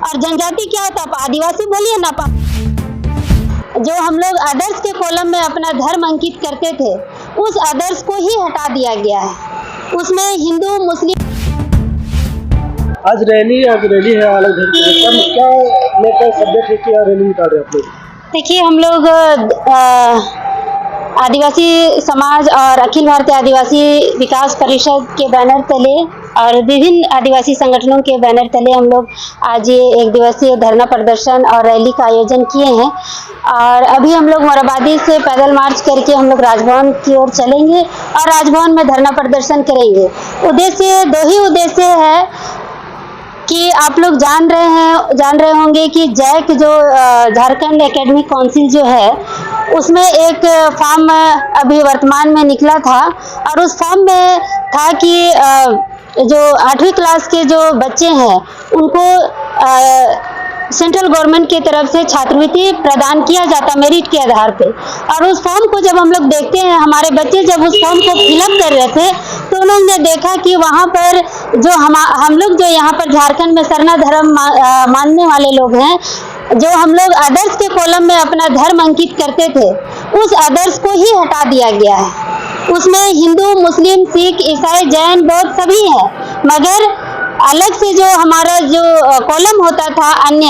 और जनजाति क्या होता है? आदिवासी बोलिए ना। जो हम लोग अदर्स के कॉलम में अपना धर्म अंकित करते थे, उस अदर्स को ही हटा दिया गया है। उसमें हिंदू मुस्लिम आज रैली है अलग धर्म क्या लेकर सब्जेक्ट लेके रैली निकाल रहे हैं आप लोग? देखिए, हम लोग आदिवासी समाज और अखिल भारतीय आदिवासी विकास परिषद के बैनर तले और विभिन्न आदिवासी संगठनों के बैनर तले हम लोग आज ये एक दिवसीय धरना प्रदर्शन और रैली का आयोजन किए हैं। और अभी हम लोग मोराबादी से पैदल मार्च करके हम लोग राजभवन की ओर चलेंगे और राजभवन में धरना प्रदर्शन करेंगे। दो ही उद्देश्य है कि आप लोग जान रहे होंगे कि जैक जो झारखंड एकेडमिक काउंसिल जो है, उसमें एक फॉर्म अभी वर्तमान में निकला था और उस फॉर्म में था कि जो 8वीं क्लास के जो बच्चे हैं उनको सेंट्रल गवर्नमेंट की तरफ से छात्रवृत्ति प्रदान किया जाता मेरिट के आधार पे। और उस फॉर्म को जब हम लोग देखते हैं, हमारे बच्चे जब उस फॉर्म को फिलअप कर रहे थे तो उन्होंने देखा कि वहाँ पर जो हम लोग जो यहाँ पर झारखंड में सरना धर्म मानने वाले लोग हैं, जो हम लोग अदर्स के कॉलम में अपना धर्म अंकित करते थे, उस अदर्स को ही हटा दिया गया है। उसमें हिंदू, मुस्लिम, सिख, ईसाई, जैन, बौद्ध सभी है, मगर अलग से जो हमारा जो कॉलम होता था अन्य,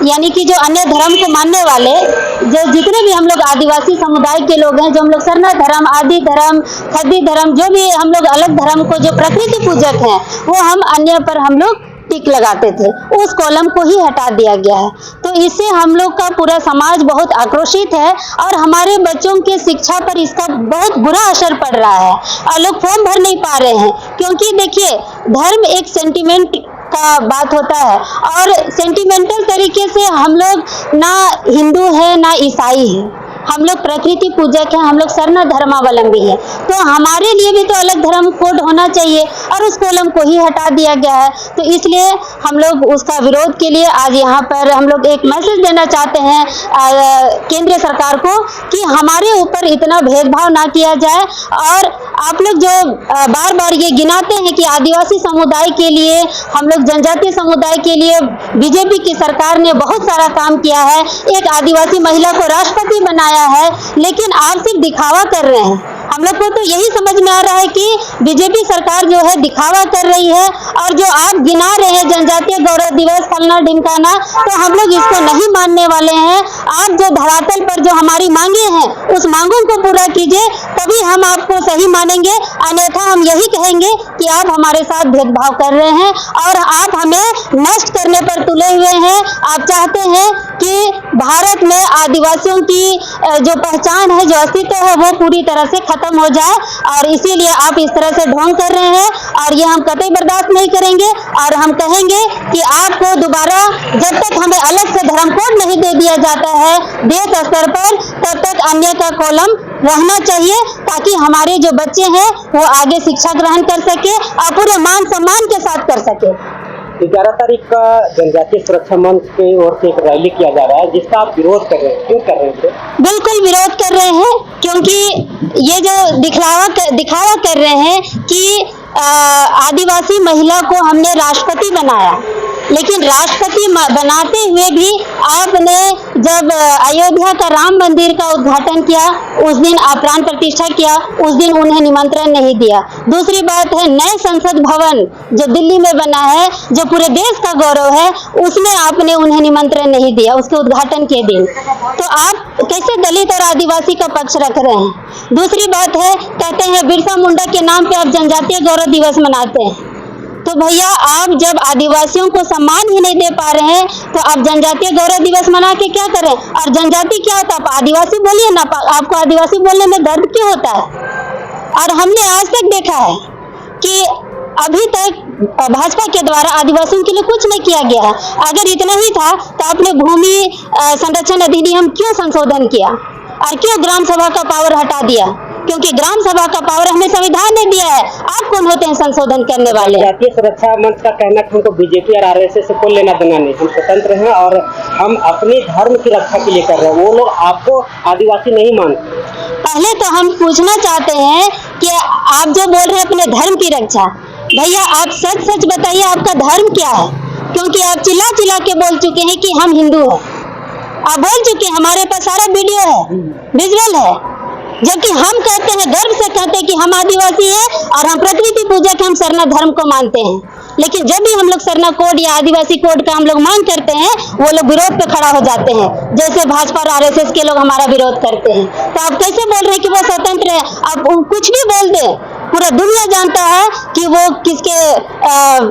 यानी कि जो अन्य धर्म को मानने वाले जो जितने भी हम लोग आदिवासी समुदाय के लोग हैं, जो हम लोग सरना धर्म, आदि धर्म, खद्दी धर्म, जो भी हम लोग अलग धर्म को जो प्रकृति पूजक हैं, वो हम अन्य पर हम लोग टिक लगाते थे, उस कॉलम को ही हटा दिया गया है। तो इससे हम लोग का पूरा समाज बहुत आक्रोशित है और हमारे बच्चों के शिक्षा पर इसका बहुत बुरा असर पड़ रहा है और लोग फॉर्म भर नहीं पा रहे हैं। क्योंकि देखिए, धर्म एक सेंटिमेंट का बात होता है और सेंटिमेंटल तरीके से हम लोग ना हिंदू है ना ईसाई है, हम लोग प्रकृति पूजक हैं, हम लोग सरना धर्मावलंबी है। तो हमारे लिए भी तो अलग धर्म कोड होना चाहिए और उस कॉलम को ही हटा दिया गया है। तो इसलिए हम लोग उसका विरोध के लिए आज यहाँ पर हम लोग एक मैसेज देना चाहते हैं केंद्र सरकार को कि हमारे ऊपर इतना भेदभाव ना किया जाए। और आप लोग जो बार बार ये गिनाते हैं कि आदिवासी समुदाय के लिए, हम लोग जनजातीय समुदाय के लिए बीजेपी की सरकार ने बहुत सारा काम किया है, एक आदिवासी महिला को राष्ट्रपति बनाया है, लेकिन आप सिर्फ दिखावा कर रहे हैं। हम लोग को तो यही समझ में आ रहा है कि बीजेपी सरकार जो है दिखावा कर रही है और जो आप गिना रहे हैं जनजातीय गौरव दिवस फलना ढिमकाना, तो हम लोग इसको नहीं मानने वाले हैं। आप जो धरातल पर जो हमारी मांगे हैं, उस मांगों को पूरा कीजिए, तभी हम आपको सही मानेंगे। अन्यथा हम यही कहेंगे कि आप हमारे साथ भेदभाव कर रहे हैं और आप हमें नष्ट करने पर तुले हुए हैं। आप चाहते हैं कि भारत में आदिवासियों की जो पहचान है, जो अस्तित्व है, वो पूरी तरह से खत्म हो जाए और इसीलिए आप इस तरह से ढोंग कर रहे हैं और ये हम कतई बर्दाश्त नहीं करेंगे। और हम कहेंगे कि आपको दोबारा जब तक हमें अलग से धर्म कोड नहीं दे दिया जाता है देश स्तर पर, तब तक अन्य का कॉलम रहना चाहिए, ताकि हमारे जो बच्चे हैं वो आगे शिक्षा ग्रहण कर सके और पूरे मान सम्मान के साथ कर सके। 11 तारीख का जनजातीय सुरक्षा मंच की ओर से एक रैली किया जा रहा है, जिसका आप विरोध कर रहे हैं, क्यों कर रहे हैं? बिल्कुल विरोध कर रहे हैं, क्योंकि ये जो दिखावा कर रहे हैं कि आदिवासी महिला को हमने राष्ट्रपति बनाया, लेकिन राष्ट्रपति बनाते हुए भी आपने जब अयोध्या का राम मंदिर का उद्घाटन किया, उस दिन प्राण प्रतिष्ठा किया, उस दिन उन्हें निमंत्रण नहीं दिया। दूसरी बात है, नए संसद भवन जो दिल्ली में बना है, जो पूरे देश का गौरव है, उसमें आपने उन्हें निमंत्रण नहीं दिया उसके उद्घाटन के दिन। तो आप कैसे दलित और आदिवासी का पक्ष रख रहे हैं? दूसरी बात है, कहते हैं बिरसा मुंडा के नाम पे आप जनजातीय गौरव दिवस मनाते हैं। तो भैया, आप जब आदिवासियों को सम्मान ही नहीं दे पा रहे हैं, तो आप जनजातीय गौरव दिवस मना के क्या करें? और जनजाति क्या होता है? आप आदिवासी बोलिए ना। आपको आदिवासी बोलने में दर्द क्यों होता है? और हमने आज तक देखा है कि अभी तक भाजपा के द्वारा आदिवासियों के लिए कुछ नहीं किया गया है। अगर इतना ही था तो आपने भूमि संरक्षण अधिनियम क्यों संशोधन किया और क्यों ग्राम सभा का पावर हटा दिया? क्योंकि ग्राम सभा का पावर हमें संविधान ने दिया है। आप कौन होते हैं संशोधन करने वाले? जातीय सुरक्षा मंच का कहना है हमको बीजेपी और आरएसएस से कोई लेना देना नहीं, हम स्वतंत्र हैं और हम अपने धर्म की रक्षा के लिए कर रहे हैं। वो लोग आपको आदिवासी नहीं मानते। पहले तो हम पूछना चाहते हैं कि आप जो बोल रहे हैं अपने धर्म की रक्षा, भैया आप सच सच बताइए, आपका धर्म क्या है? क्योंकि आप चिल्ला चिल्ला के बोल चुके हैं कि हम हिंदू हैं। आप बोल चुके हैं, हमारे पास सारा वीडियो है, विजुअल है, जबकि हम कहते हैं, गर्व से कहते हैं कि हम आदिवासी हैं और हम प्रकृति पूजक, हम सरना धर्म को मानते हैं। लेकिन जब भी हम लोग सरना कोड या आदिवासी कोड का हम लोग मांग करते हैं, वो लोग विरोध पे खड़ा हो जाते हैं, जैसे भाजपा और आरएसएस के लोग हमारा विरोध करते हैं। तो आप कैसे बोल रहे हैं कि वो स्वतंत्र है? आप कुछ भी बोल दे, पूरा दुनिया जानता है कि वो किसके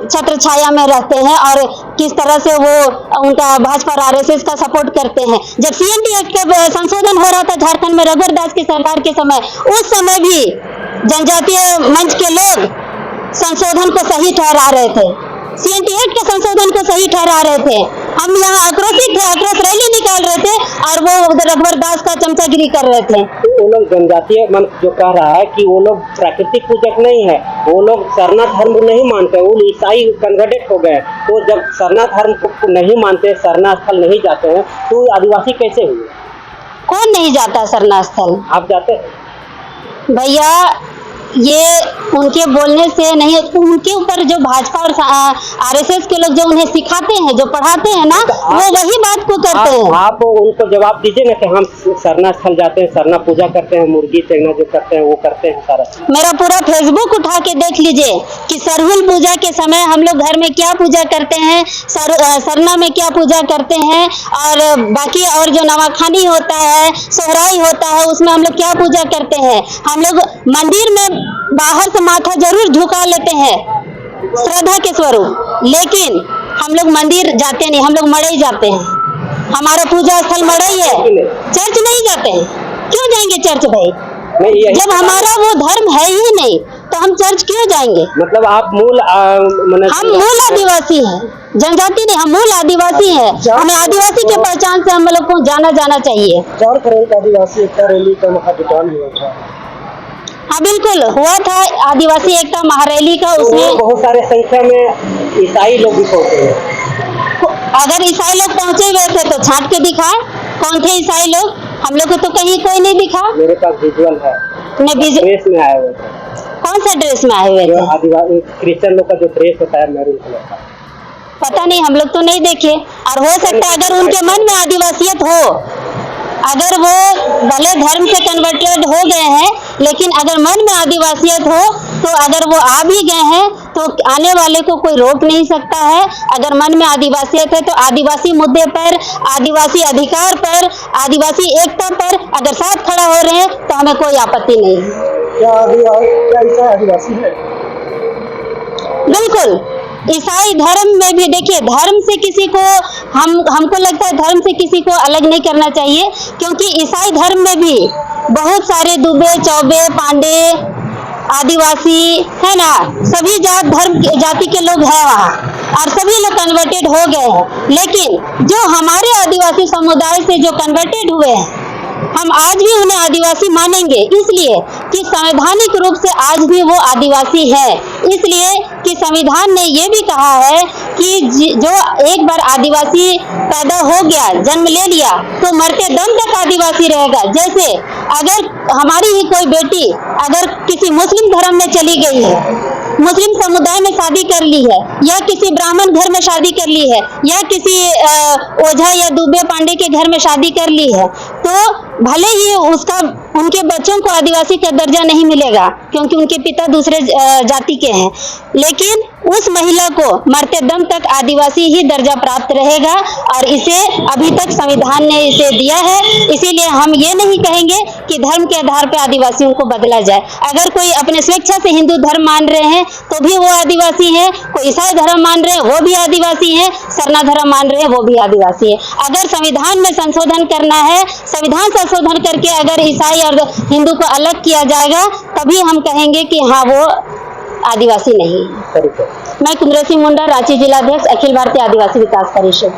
छत्र छाया में रहते हैं और किस तरह से वो उनका भाजपा और आरएसएस का सपोर्ट करते हैं। जब सीएनटी एक्ट का संशोधन हो रहा था झारखंड में रघुवर दास की सरकार के समय, उस समय भी जनजातीय मंच के लोग संशोधन को सही ठहरा रहे थे, सीएनटी एक्ट के संशोधन को सही ठहरा रहे थे। हम यहाँ आक्रोशित थे, आक्रोश रैली निकाल रहे थे और वो रघुवर दास का चमचागिरी कर रहे थे। तो वो लोग जनजातीय मन जो कह रहा है कि वो लोग प्राकृतिक पूजक नहीं है, वो लोग सरना धर्म नहीं मानते, वो ईसाई कन्वर्टेड हो गए। तो जब सरना धर्म को नहीं मानते, सरना स्थल नहीं जाते हैं, तो आदिवासी कैसे हुए? कौन नहीं जाता सरना स्थल? आप जाते? भैया ये उनके बोलने से नहीं, उनके ऊपर जो भाजपा और आरएसएस के लोग जो उन्हें सिखाते हैं, जो पढ़ाते हैं ना, वो वही बात को करते हैं। आप उनको जवाब दीजिए ना कि हम सरना स्थल जाते हैं, सरना पूजा करते हैं, मुर्गी टेंगना जो करते हैं वो करते हैं सारा। मेरा पूरा फेसबुक उठा के देख लीजिए कि सरहुल पूजा के समय हम लोग घर में क्या पूजा करते हैं, सरना में क्या पूजा करते हैं, और बाकी और जो नवाखानी होता है, सोहराई होता है, उसमें हम लोग क्या पूजा करते हैं। हम लोग मंदिर में बाहर से माथा जरूर झुका लेते हैं श्रद्धा के स्वरूप, लेकिन हम लोग मंदिर जाते नहीं, हम लोग मड़ई जाते हैं। हमारा पूजा स्थल मड़ई है, चर्च नहीं जाते हैं। क्यों जाएंगे चर्च भाई? जब हमारा वो धर्म है ही नहीं तो हम चर्च क्यों जाएंगे? मतलब आप हम मूल आदिवासी हैं, जनजाति नहीं, हम मूल आदिवासी हैं। हमें आदिवासी के पहचान से हम लोग को जाना चाहिए। 4 फरवरी को आदिवासी एकता रैली का महाजुटान हुआ था। हाँ बिल्कुल हुआ था, आदिवासी एकता महारैली का। उसमें बहुत सारे संख्या में ईसाई लोग भी पहुंचे हैं। अगर ईसाई लोग पहुंचे हुए थे तो छाट के दिखाए कौन थे ईसाई लोग। हम लोग को तो कहीं कोई नहीं दिखा। मेरे पास विजुअल है, ड्रेस में आए हुए थे। कौन सा ड्रेस में आए हुए थे? आदिवासी क्रिश्चियन लोग का जो ड्रेस होता है मैरून कलर का। पता नहीं, हम लोग तो नहीं देखे। और हो सकता है अगर उनके मन में आदिवासियत हो, अगर वो भले धर्म से कन्वर्टेड हो गए हैं, लेकिन अगर मन में आदिवासियत हो तो अगर वो आ भी गए हैं तो आने वाले को कोई रोक नहीं सकता है। अगर मन में आदिवासियत है तो आदिवासी मुद्दे पर, आदिवासी अधिकार पर, आदिवासी एकता पर अगर साथ खड़ा हो रहे हैं तो हमें कोई आपत्ति नहीं है। क्या आदिवासी है? बिल्कुल। ईसाई धर्म में भी देखिए, धर्म से किसी को हमको लगता है धर्म से किसी को अलग नहीं करना चाहिए, क्योंकि ईसाई धर्म में भी बहुत सारे दुबे, चौबे, पांडे, आदिवासी है ना, सभी जाति के लोग हैं वहाँ, और सभी लोग कन्वर्टेड हो गए हैं। लेकिन जो हमारे आदिवासी समुदाय से जो कन्वर्टेड हुए हैं, हम आज भी उन्हें आदिवासी मानेंगे, इसलिए कि संवैधानिक रूप से आज भी वो आदिवासी है। इसलिए कि संविधान ने ये भी कहा है कि जो एक बार आदिवासी पैदा हो गया, जन्म ले लिया, तो मरते दम तक आदिवासी रहेगा। जैसे अगर हमारी ही कोई बेटी अगर किसी मुस्लिम धर्म में चली गई है, मुस्लिम समुदाय में शादी कर ली है, या किसी ब्राह्मण घर में शादी कर ली है, या किसी ओझा या दुबे पांडे के घर में शादी कर ली है, तो भले ही उनके बच्चों को आदिवासी का दर्जा नहीं मिलेगा क्योंकि उनके पिता दूसरे जाति के हैं, लेकिन उस महिला को मरते दम तक आदिवासी ही दर्जा प्राप्त रहेगा। और इसे अभी तक संविधान ने इसे दिया है। इसीलिए हम ये नहीं कहेंगे कि धर्म के आधार पर आदिवासियों को बदला जाए। अगर कोई अपने स्वेच्छा से हिंदू धर्म मान रहे हैं तो भी वो आदिवासी है, कोई ईसाई धर्म मान रहे हैं वो भी आदिवासी है, सरना धर्म मान रहे हैं वो भी आदिवासी है। अगर संविधान में संशोधन करना है, संविधान संशोधन करके अगर ईसाई और हिंदू को अलग किया जाएगा, तभी हम कहेंगे कि हाँ वो आदिवासी नहीं है। मैं कुंद्रा सिंह मुंडा, रांची जिलाध्यक्ष, अखिल भारतीय आदिवासी विकास परिषद।